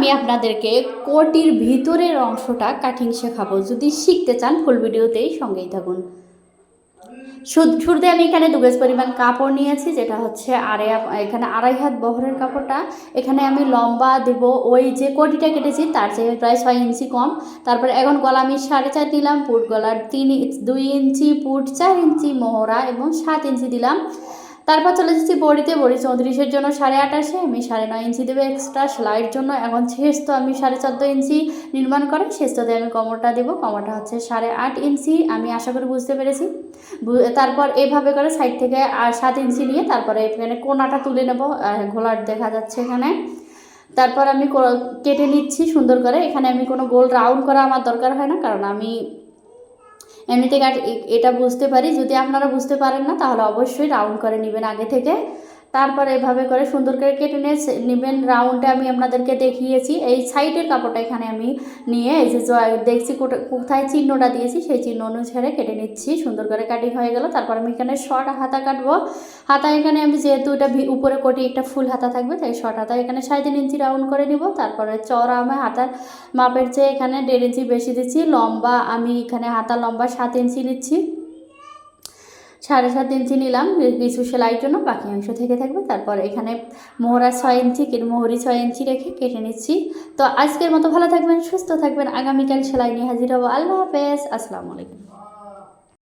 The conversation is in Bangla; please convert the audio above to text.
আমি আপনাদেরকে কোটির ভিতরের অংশটা কাটিং শেখাবো। যদি শিখতে চান ফুল ভিডিওতেই সঙ্গেই থাকুন। শুরুতে আমি এখানে 2 গজ পরিমাণ কাপড় নিয়েছি, যেটা হচ্ছে এখানে 2.5 হাত বহরের কাপড়টা। এখানে আমি লম্বা দেব ওই যে কোটিটা কেটেছি তার চেয়ে প্রায় 6 ইঞ্চি কম। তারপর এখন গলা আমি 4.5 নিলাম, পুট গলার 2 ইঞ্চি, পুট 4 ইঞ্চি, মোহরা এবং 7 ইঞ্চি দিলাম। তারপর চলে যাচ্ছি বড়িতে। বড়ি 34-এর জন্য 28.5, আমি 9.5 ইঞ্চি দেবো এক্সট্রা সেলাইয়ের জন্য। এখন শেষ তো আমি 14.5 ইঞ্চি নির্মাণ করে শেষটাতে আমি কমরটা দেবো। কমরটা হচ্ছে 8.5 ইঞ্চি, আমি আশা করি বুঝতে পেরেছি। তারপর এভাবে করে সাইড থেকে 7 ইঞ্চি নিয়ে তারপরে এখানে কোনাটা তুলে নেব, ঘোলার দেখা যাচ্ছে এখানে। তারপর আমি কেটে নিচ্ছি সুন্দর করে। এখানে আমি কোনো গোল রাউন্ড করা আমার দরকার হয় না, কারণ আমি এমনিতে এটা বুঝতে পারি। যদি আপনারা বুঝতে পারেন না তাহলে অবশ্যই রাউন্ড করে নেবেন আগে থেকে। তারপর এভাবে করে সুন্দর করে কেটে নেবেন। রাউন্ডে আমি আপনাদেরকে দেখিয়েছি। এই সাইডের কাপড়টা এখানে আমি নিয়ে এই যে দেখছি কোথায় চিহ্নটা দিয়েছি সেই চিহ্ন অনুসারে কেটে নিচ্ছি। সুন্দর করে কাটিং হয়ে গেল। তারপর আমি এখানে শর্ট হাতা কাটবো। হাতা এখানে আমি যেহেতু এটা উপরে কোটি একটা ফুল হাতা থাকবে, তাই শর্ট হাতা এখানে 3.5 ইঞ্চি রাউন্ড করে নিব। তারপরে চওড়া আমি হাতার মাপের চেয়ে এখানে 1.5 ইঞ্চি বেশি দিচ্ছি। লম্বা আমি এখানে হাতা লম্বা 7 ইঞ্চি নিচ্ছি, 7.5 ইঞ্চি নিলাম কিছু সেলাইয়ের জন্য, বাকি অংশ থেকে থাকবে। তারপর এখানে মোহরা 6 ইঞ্চি, মোহরি 6 ইঞ্চি রেখে কেটে নিচ্ছি। তো আজকের মতো ভালো থাকবেন, সুস্থ থাকবেন। আগামীকাল সেলাই নিয়ে হাজির হবো। আল্লাহ হাফেজ, আসসালামু আলাইকুম।